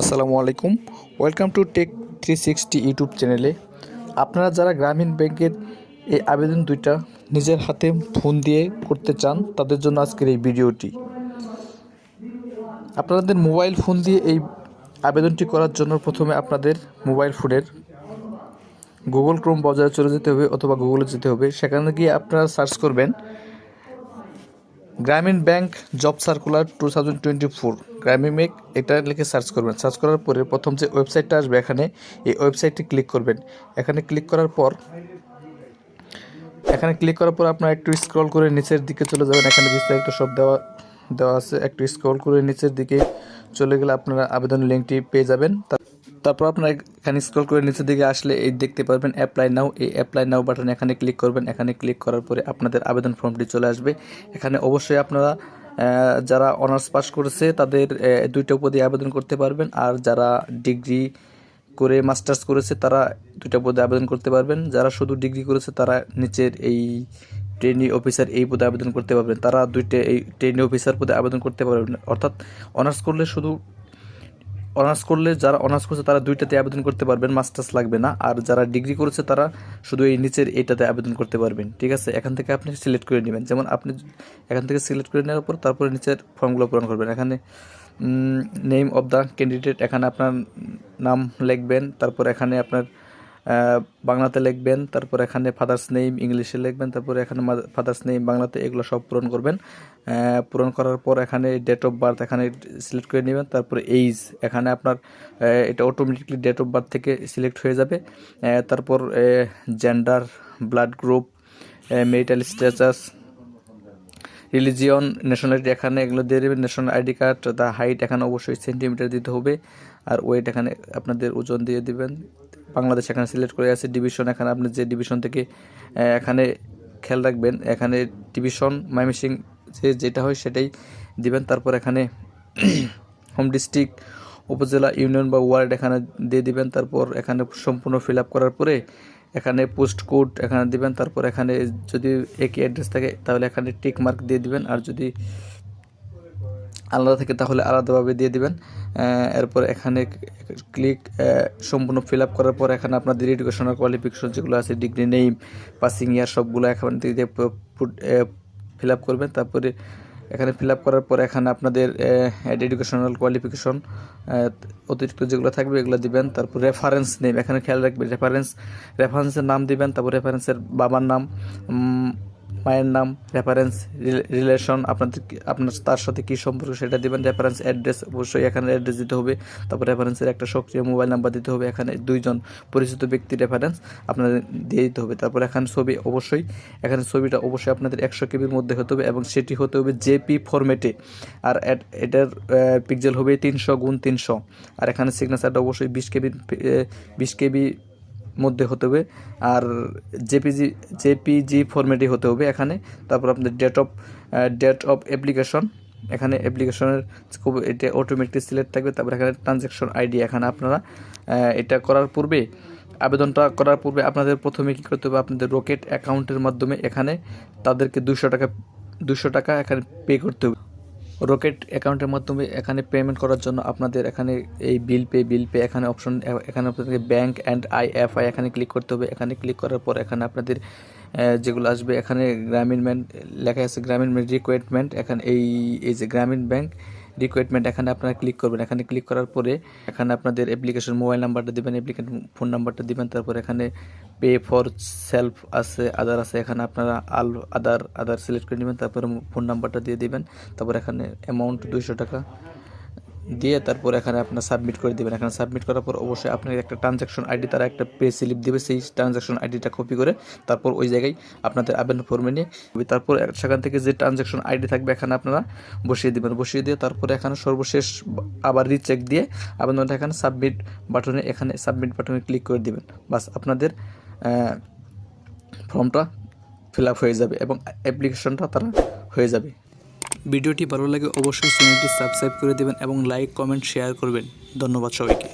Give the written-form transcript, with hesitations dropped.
আসসালামু আলাইকুম, welcome to take 360 YouTube চ্যানেলে। আপনারা যারা গ্রামীণ ব্যাংকের এই আবেদন দুইটা নিজের হাতে ফোন দিয়ে করতে চান, তাদের জন্য আজকের এই ভিডিওটি। আপনাদের মোবাইল ফোন দিয়ে এই আবেদনটি করার জন্য প্রথমে আপনাদের মোবাইল ফোনের গুগল ক্রোম ব্রাউজারে চলে যেতে হবে অথবা গুগলে যেতে হবে। সেখানে গিয়ে আপনারা সার্চ করবেন গ্রামীণ ব্যাংক জব সার্কুলার 2024 গ্রামীণ ব্যাংক, এটা লিখে সার্চ করবেন। সার্চ করার পরে প্রথম যে ওয়েবসাইটটা আসবে এখানে এই ওয়েবসাইটটি ক্লিক করবেন। এখানে ক্লিক করার পর আপনারা একটু স্ক্রল করে নিচের দিকে চলে যাবেন। এখানে বিস্তারিত সব দেওয়া আছে। একটু স্ক্রল করে নিচের দিকে চলে গেলে আপনারা আবেদন লিঙ্কটি পেয়ে যাবেন। তারপর আপনারা এখানে স্ক্রল করে নিচের দিকে আসলে এই দেখতে পারবেন অ্যাপ্লাই নাও। এই অ্যাপ্লাই নাও বাটনে এখানে ক্লিক করবেন। এখানে ক্লিক করার পরে আপনাদের আবেদন ফর্মটি চলে আসবে। এখানে অবশ্যই আপনারা যারা অনার্স পাস করেছে তাদের দুইটা পদে আবেদন করতে পারবেন, আর যারা ডিগ্রি করে মাস্টার্স করেছে তারা দুইটা পদে আবেদন করতে পারবেন। যারা শুধু ডিগ্রি করেছে তারা নিচের এই ট্রেনি অফিসার এই পদে আবেদন করতে পারবেন। তারা দুইটা এই ট্রেনি অফিসার পদে আবেদন করতে পারবেন। অর্থাৎ অনার্স করলে যারা অনার্স করছে তারা দুইটাতে আবেদন করতে পারবেন, মাস্টার্স লাগবে না। আর যারা ডিগ্রি করেছে তারা শুধু এই নিচের এইটাতে আবেদন করতে পারবেন। ঠিক আছে, এখান থেকে আপনি সিলেক্ট করে নেবেন। যেমন আপনি এখান থেকে সিলেক্ট করে নেওয়ার পর তারপরে নিচের ফর্মগুলো পূরণ করবেন। এখানে নেম অফ দ্য ক্যান্ডিডেট, এখানে আপনার নাম লিখবেন। তারপর এখানে আপনার বাংলাতে লিখবেন। তারপর এখানে ফাদার্স নেম ইংলিশে লিখবেন। তারপরে এখানে ফাদার্স নেম বাংলাতে, এগুলো সব পূরণ করবেন। পূরণ করার পর এখানে ডেট অফ বার্থ এখানে সিলেক্ট করে নেবেন। তারপরে এইজ, এখানে আপনার এটা অটোমেটিকলি ডেট অফ বার্থ থেকে সিলেক্ট হয়ে যাবে। তারপর gender, blood group, marital status, religion, nationality এখানে এগুলো দিয়ে দেবেন। National ID card, the height এখানে অবশ্যই সেন্টিমিটার দিতে হবে। আর ওয়েট এখানে আপনাদের ওজন দিয়ে দিবেন। বাংলাদেশ এখানে সিলেক্ট করে আছে। ডিভিশন এখানে আপনি যে ডিভিশন থেকে এখানে খেয়াল রাখবেন, এখানে ডিভিশন ময়মনসিংহ যেটা হয় সেটাই দিবেন। তারপর এখানে হোম ডিস্ট্রিক্ট, উপজেলা, ইউনিয়ন বা ওয়ার্ড এখানে দিয়ে দিবেন। তারপর এখানে সম্পূর্ণ ফিল আপ করার পরে এখানে পোস্ট কোড এখানে দিবেন। তারপর এখানে যদি একই অ্যাড্রেস থাকে তাহলে এখানে টিক মার্ক দিয়ে দিবেন, আর যদি আলাদা থাকে তাহলে আলাদাভাবে দিয়ে দিবেন। এরপর এখানে ক্লিক সম্পূর্ণ ফিল আপ করার পর এখানে আপনাদের এডুকেশনাল কোয়ালিফিকেশন যেগুলো আছে, ডিগ্রি, নেম, পাসিং ইয়ার সবগুলো এখান থেকে ফিল আপ করবেন। তারপরে এখানে ফিল আপ করার পর এখানে আপনাদের এডুকেশনাল কোয়ালিফিকেশন অতিরিক্ত যেগুলো থাকবে এগুলো দিবেন। তারপর রেফারেন্স নেম এখানে খেয়াল রাখবেন, রেফারেন্সের নাম দিবেন। তারপর রেফারেন্সের বাবার নাম, মায়ের নাম, রেফারেন্স রিলেশন আপনার তার সাথে কী সম্পর্ক সেটা দিবেন। রেফারেন্স অ্যাড্রেস অবশ্যই এখানে অ্যাড্রেস দিতে হবে। তারপর রেফারেন্সের একটা সক্রিয় মোবাইল নাম্বার দিতে হবে। এখানে দুইজন পরিচিত ব্যক্তির রেফারেন্স আপনাদের দিয়ে দিতে হবে। তারপর এখানে ছবি, অবশ্যই এখানে ছবিটা অবশ্যই আপনাদের 100 কেবির মধ্যে হতে হবে এবং সেটি হতে হবে জেপি ফরম্যাটে। আর এটার পিক্সেল হবে 300x300। আর এখানে সিগনেচারটা অবশ্যই 20 কেবি মধ্যে হতে হবে। আর জেপিজি ফরম্যাটে হতে হবে এখানে। তারপর আপনাদের ডেট অফ অ্যাপ্লিকেশন, এখানে অ্যাপ্লিকেশনের এটা অটোমেটিক সিলেক্ট থাকবে। তারপর এখানে ট্রানজ্যাকশন আইডি, এখানে আপনারা এটা আবেদনটা করার পূর্বে আপনাদের প্রথমে কী করতে হবে, আপনাদের রকেট অ্যাকাউন্টের মাধ্যমে এখানে তাদেরকে 200 টাকা এখানে পে করতে হবে। রকেট অ্যাকাউন্টের মাধ্যমে এখানে পেমেন্ট করার জন্য আপনাদের এখানে এই বিল পে এখানে অপশন, এখানে আপনাদেরকে ব্যাঙ্ক অ্যান্ড আইএফআই এখানে ক্লিক করতে হবে। এখানে ক্লিক করার পর এখানে আপনাদের যেগুলো আসবে, এখানে গ্রামীণ ব্যাংক লেখা আছে, গ্রামীণ ব্যাংক রিকোয়ারমেন্ট, এখানে এই যে গ্রামীণ ব্যাংক রিকোয়ারমেন্ট এখানে আপনারা ক্লিক করবেন। এখানে ক্লিক করার পরে এখানে আপনাদের অ্যাপ্লিকেশন মোবাইল নাম্বারটা দেবেন, অ্যাপ্লিকেশন ফোন নাম্বারটা দিবেন। তারপর এখানে পে ফর সেলফ আছে, আদার আছে, এখানে আপনারা আদার সিলেক্ট করে নেবেন। তারপরে ফোন নাম্বারটা দিয়ে দিবেন। তারপর এখানে অ্যামাউন্ট 200 টাকা দিয়ে তারপর এখানে আপনার সাবমিট করে দেবেন। এখানে সাবমিট করার পর অবশ্যই আপনাকে একটা ট্রানজ্যাকশন আইডি, তারা একটা পে স্লিপ দেবে, সেই ট্রানজ্যাকশন আইডিটা কপি করে তারপর ওই জায়গায় আপনাদের আবেদন ফর্মে নিয়ে তারপর সেখান থেকে যে ট্রানজ্যাকশন আইডি থাকবে এখানে আপনারা বসিয়ে দেবেন। বসিয়ে দিয়ে তারপরে এখানে সর্বশেষ আবার রিচেক দিয়ে আবেদনটা এখানে সাবমিট বাটনে ক্লিক করে দেবেন। বাস আপনাদের ফর্মটা ফিল আপ হয়ে যাবে এবং অ্যাপ্লিকেশনটা তারা হয়ে যাবে। ভিডিওটি ভালো লাগে অবশ্যই চ্যানেলটি সাবস্ক্রাইব করে দেবেন এবং লাইক, কমেন্ট, শেয়ার করবেন। ধন্যবাদ সবাইকে।